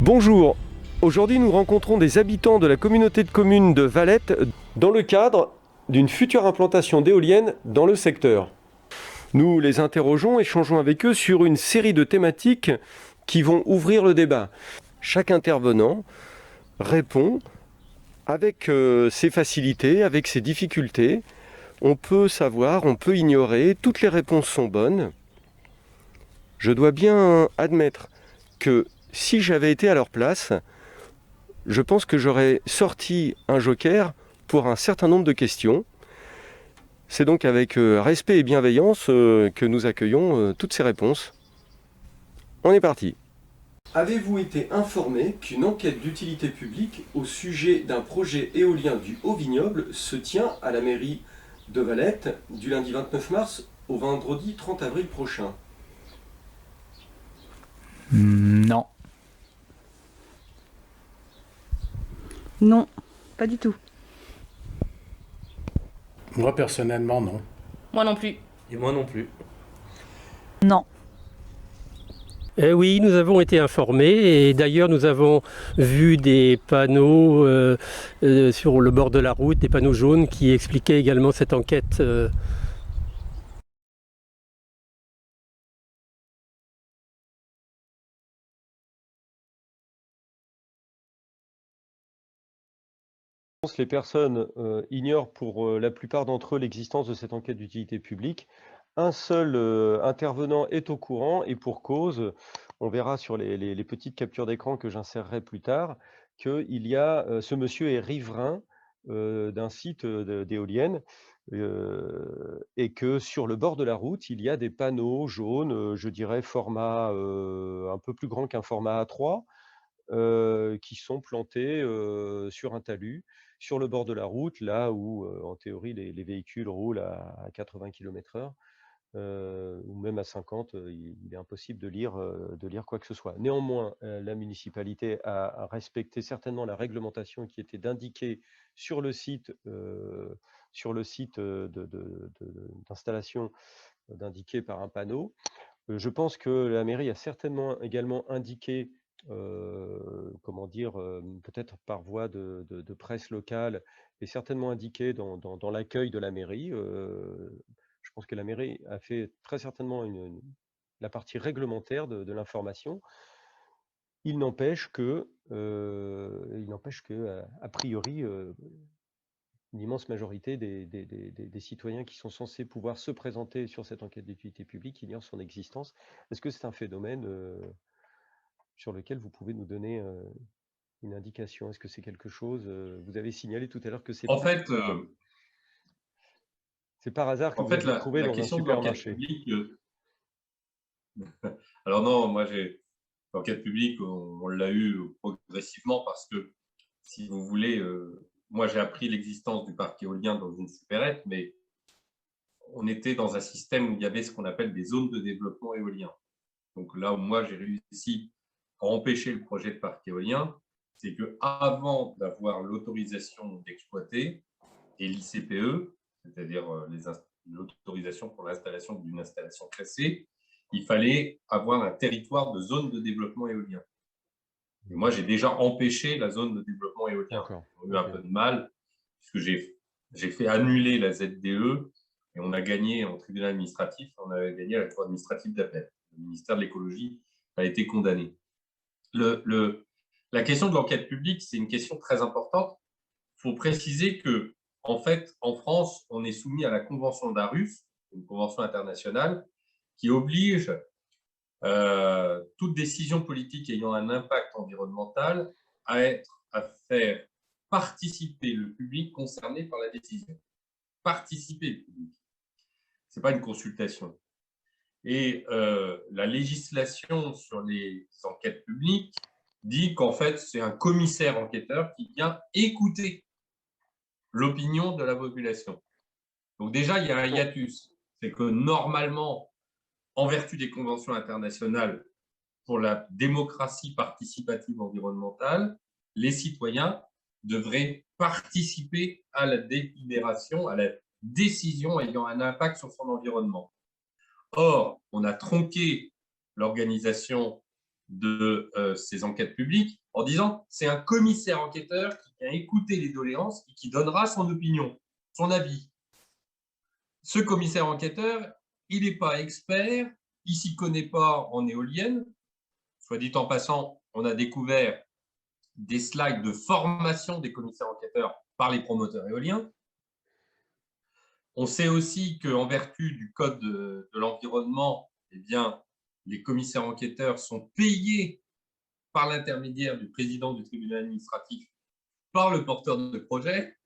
Bonjour, aujourd'hui nous rencontrons des habitants de la communauté de communes de Valette dans le cadre d'une future implantation d'éoliennes dans le secteur. Nous les interrogeons, échangeons avec eux sur une série de thématiques qui vont ouvrir le débat. Chaque intervenant répond avec ses facilités, avec ses difficultés. On peut savoir, on peut ignorer, toutes les réponses sont bonnes. Je dois bien admettre que si j'avais été à leur place, je pense que j'aurais sorti un joker pour un certain nombre de questions. C'est donc avec respect et bienveillance que nous accueillons toutes ces réponses. On est parti. Avez-vous été informé qu'une enquête d'utilité publique au sujet d'un projet éolien du Haut-Vignoble se tient à la mairie de Valette du lundi 29 mars au vendredi 30 avril prochain? Non. Non, pas du tout. Moi, personnellement, non. Moi non plus. Et moi non plus. Non. Oui, nous avons été informés et d'ailleurs nous avons vu des panneaux sur le bord de la route, des panneaux jaunes qui expliquaient également cette enquête. Les personnes ignorent pour la plupart d'entre eux l'existence de cette enquête d'utilité publique. Un seul intervenant est au courant et pour cause, on verra sur les petites captures d'écran que j'insérerai plus tard, qu'il y a ce monsieur est riverain d'un site d'éoliennes et que sur le bord de la route, il y a des panneaux jaunes, je dirais format un peu plus grand qu'un format A3, qui sont plantés sur un talus, sur le bord de la route, là où en théorie les véhicules roulent à 80 km/h. Ou même à 50, il est impossible de lire quoi que ce soit. Néanmoins, la municipalité a respecté certainement la réglementation qui était d'indiquer sur le site, d'installation, d'indiquer par un panneau. Je pense que la mairie a certainement également indiqué, comment dire, peut-être par voie de presse locale, et certainement indiqué dans l'accueil de la mairie. Je pense que la mairie a fait très certainement la partie réglementaire de l'information. Il n'empêche que, a priori, une immense majorité des citoyens qui sont censés pouvoir se présenter sur cette enquête d'utilité publique ignorent son existence. Est-ce que c'est un phénomène sur lequel vous pouvez nous donner une indication? Est-ce que c'est quelque chose, vous avez signalé tout à l'heure que c'est En fait, par hasard que vous l'avez trouvé la dans un question de l'enquête supermarché? publique. Alors non, moi l'enquête publique, on l'a eu progressivement parce que, si vous voulez, moi j'ai appris l'existence du parc éolien dans une supérette, mais on était dans un système où il y avait ce qu'on appelle des zones de développement éolien. Donc là où moi j'ai réussi à empêcher le projet de parc éolien, c'est qu'avant d'avoir l'autorisation d'exploiter et l'ICPE, c'est-à-dire l'autorisation pour l'installation d'une installation classée, il fallait avoir un territoire de zone de développement éolien. Et moi, j'ai déjà empêché la zone de développement éolien. On a eu un peu de mal, puisque j'ai fait annuler la ZDE et on a gagné en tribunal administratif, on a gagné à la cour administrative d'appel. Le ministère de l'écologie a été condamné. La question de l'enquête publique, c'est une question très importante. Il faut préciser que, en fait, en France, on est soumis à la Convention d'Aarhus, une convention internationale, qui oblige toute décision politique ayant un impact environnemental à faire participer le public concerné par la décision. Participer le public. Ce n'est pas une consultation. Et la législation sur les enquêtes publiques dit qu'en fait, c'est un commissaire enquêteur qui vient écouter l'opinion de la population. Donc déjà, il y a un hiatus. C'est que normalement, en vertu des conventions internationales pour la démocratie participative environnementale, les citoyens devraient participer à la délibération, à la décision ayant un impact sur son environnement. Or, on a tronqué l'organisation de ces enquêtes publiques en disant c'est un commissaire enquêteur qui vient écouter les doléances et qui donnera son opinion, son avis. Ce commissaire enquêteur, il n'est pas expert, il ne s'y connaît pas en éolienne. Soit dit en passant, on a découvert des slides de formation des commissaires enquêteurs par les promoteurs éoliens. On sait aussi qu'en vertu du Code de l'environnement, eh bien, les commissaires enquêteurs sont payés par l'intermédiaire du président du tribunal administratif par le porteur de projet,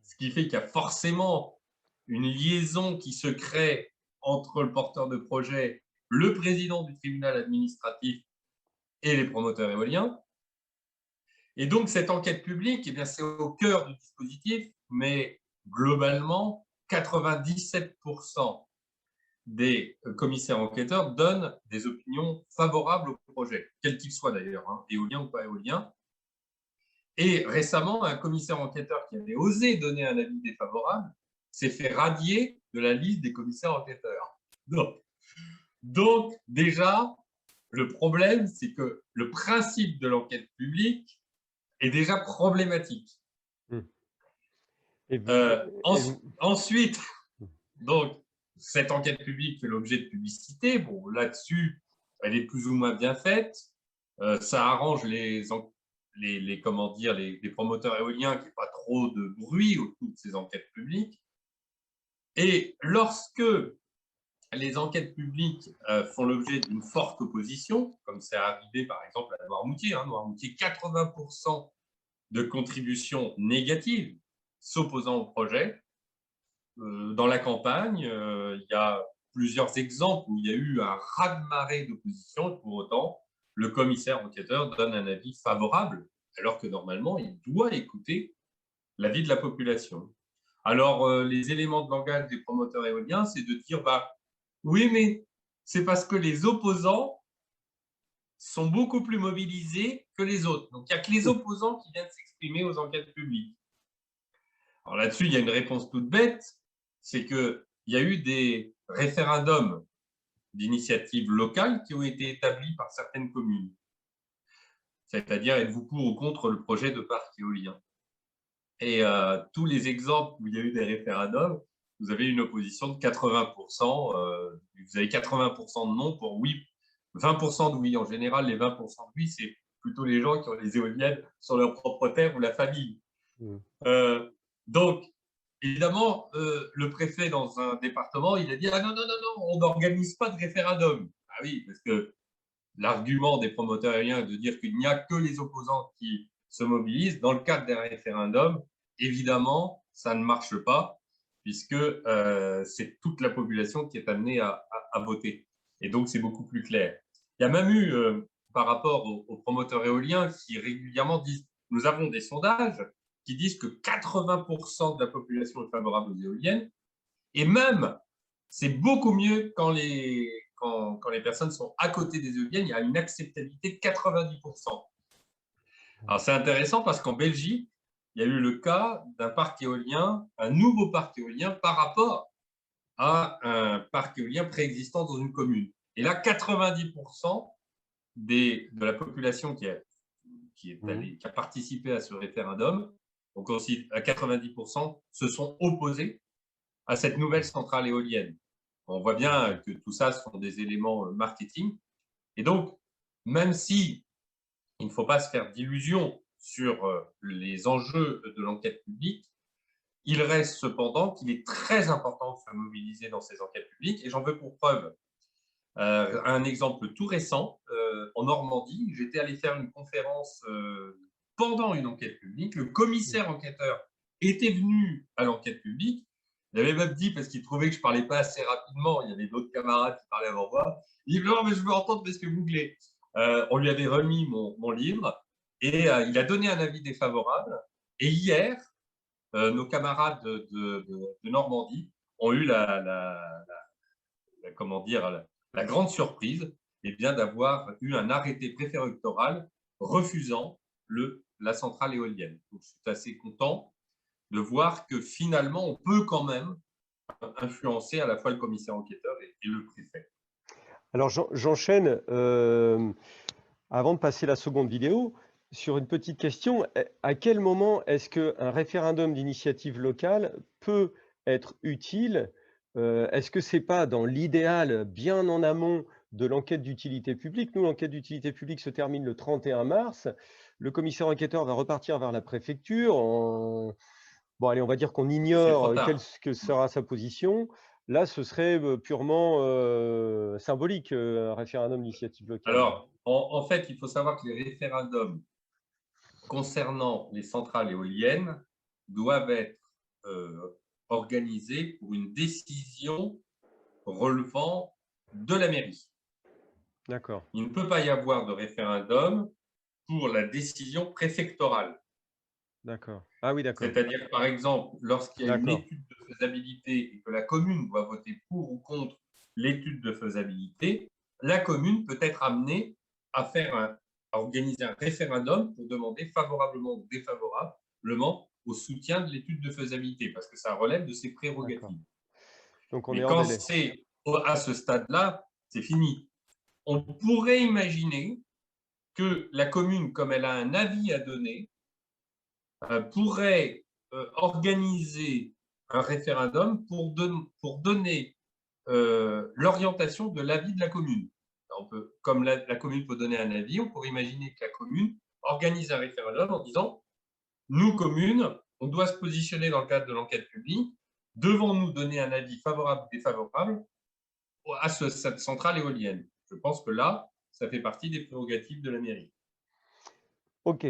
ce qui fait qu'il y a forcément une liaison qui se crée entre le porteur de projet, le président du tribunal administratif et les promoteurs éoliens. Et donc, cette enquête publique, eh bien, c'est au cœur du dispositif, mais globalement, 97% des commissaires enquêteurs donnent des opinions favorables au projet, quel qu'il soit d'ailleurs, hein, éolien ou pas éolien. Et récemment, un commissaire enquêteur qui avait osé donner un avis défavorable s'est fait radier de la liste des commissaires enquêteurs. Donc déjà, le problème, c'est que le principe de l'enquête publique est déjà problématique. Ensuite, donc, cette enquête publique fait l'objet de publicité. Bon, là-dessus, elle est plus ou moins bien faite. Ça arrange les promoteurs éoliens qu'il n'y ait pas trop de bruit autour de ces enquêtes publiques. Et lorsque les enquêtes publiques font l'objet d'une forte opposition, comme c'est arrivé par exemple à Noirmoutier, Noirmoutier, 80% de contributions négatives s'opposant au projet. Dans la campagne, il y a plusieurs exemples où il y a eu un raz-de-marée d'opposition. Pour autant, le commissaire enquêteur donne un avis favorable, alors que normalement, il doit écouter l'avis de la population. Alors, les éléments de langage des promoteurs éoliens, c'est de dire, oui, mais c'est parce que les opposants sont beaucoup plus mobilisés que les autres. Donc, il n'y a que les opposants qui viennent s'exprimer aux enquêtes publiques. Alors là-dessus, il y a une réponse toute bête, c'est qu'il y a eu des référendums d'initiatives locales qui ont été établis par certaines communes. C'est-à-dire, êtes-vous pour ou contre le projet de parc éolien? Et tous les exemples où il y a eu des référendums, vous avez une opposition de 80%, vous avez 80% de non pour oui, 20% de oui. En général, les 20% de oui, c'est plutôt les gens qui ont les éoliennes sur leur propre terre ou la famille. Donc, évidemment, le préfet dans un département, il a dit « Ah non, on n'organise pas de référendum ». Ah oui, parce que l'argument des promoteurs éoliens est de dire qu'il n'y a que les opposants qui se mobilisent. Dans le cadre d'un référendum, évidemment, ça ne marche pas, puisque c'est toute la population qui est amenée à voter. Et donc, c'est beaucoup plus clair. Il y a même eu, par rapport aux promoteurs éoliens, qui régulièrement disent « Nous avons des sondages », qui disent que 80% de la population est favorable aux éoliennes. Et même, c'est beaucoup mieux quand les personnes sont à côté des éoliennes, il y a une acceptabilité de 90%. Alors, c'est intéressant parce qu'en Belgique, il y a eu le cas d'un parc éolien, un nouveau parc éolien par rapport à un parc éolien préexistant dans une commune. Et là, 90% de la population qui a participé à ce référendum, donc aussi à 90%, se sont opposés à cette nouvelle centrale éolienne. On voit bien que tout ça sont des éléments marketing. Et donc, même si il ne faut pas se faire d'illusions sur les enjeux de l'enquête publique, il reste cependant qu'il est très important de se mobiliser dans ces enquêtes publiques. Et j'en veux pour preuve un exemple tout récent. En Normandie, j'étais allé faire une conférence pendant une enquête publique. Le commissaire enquêteur était venu à l'enquête publique. Il avait même dit, parce qu'il trouvait que je ne parlais pas assez rapidement, il y avait d'autres camarades qui parlaient avant moi, il dit « Non, mais je veux entendre parce que vous voulez ». On lui avait remis mon livre et il a donné un avis défavorable. Et hier, nos camarades de Normandie ont eu la grande surprise d'avoir eu un arrêté préfectoral refusant la centrale éolienne. Donc, je suis assez content de voir que finalement, on peut quand même influencer à la fois le commissaire enquêteur et le préfet. Alors j'enchaîne. Avant de passer la seconde vidéo, sur une petite question, à quel moment est-ce qu'un référendum d'initiative locale peut être utile? Est-ce que c'est pas dans l'idéal bien en amont de l'enquête d'utilité publique? Nous, l'enquête d'utilité publique se termine le 31 mars. Le commissaire enquêteur va repartir vers la préfecture. Bon, allez, on va dire qu'on C'est trop ignore tard. que sera sa position. Là, ce serait purement symbolique, un référendum d'initiative locale. Alors, en fait, il faut savoir que les référendums concernant les centrales éoliennes doivent être organisés pour une décision relevant de la mairie. D'accord. Il ne peut pas y avoir de référendum pour la décision préfectorale. D'accord. Ah oui, d'accord. C'est-à-dire, par exemple, lorsqu'il y a une D'accord. étude de faisabilité et que la commune doit voter pour ou contre l'étude de faisabilité, la commune peut être amenée à organiser un référendum pour demander favorablement ou défavorablement au soutien de l'étude de faisabilité, parce que ça relève de ses D'accord. prérogatives. Donc on est Mais hors quand délai. c'est à ce stade-là, c'est fini. On pourrait imaginer que la commune, comme elle a un avis à donner, pourrait organiser un référendum pour donner l'orientation de l'avis de la commune. Comme la commune peut donner un avis, on pourrait imaginer que la commune organise un référendum en disant « Nous, commune, on doit se positionner dans le cadre de l'enquête publique, devons-nous donner un avis favorable ou défavorable à cette centrale éolienne ?» Je pense que là, ça fait partie des prérogatives de la mairie. Ok.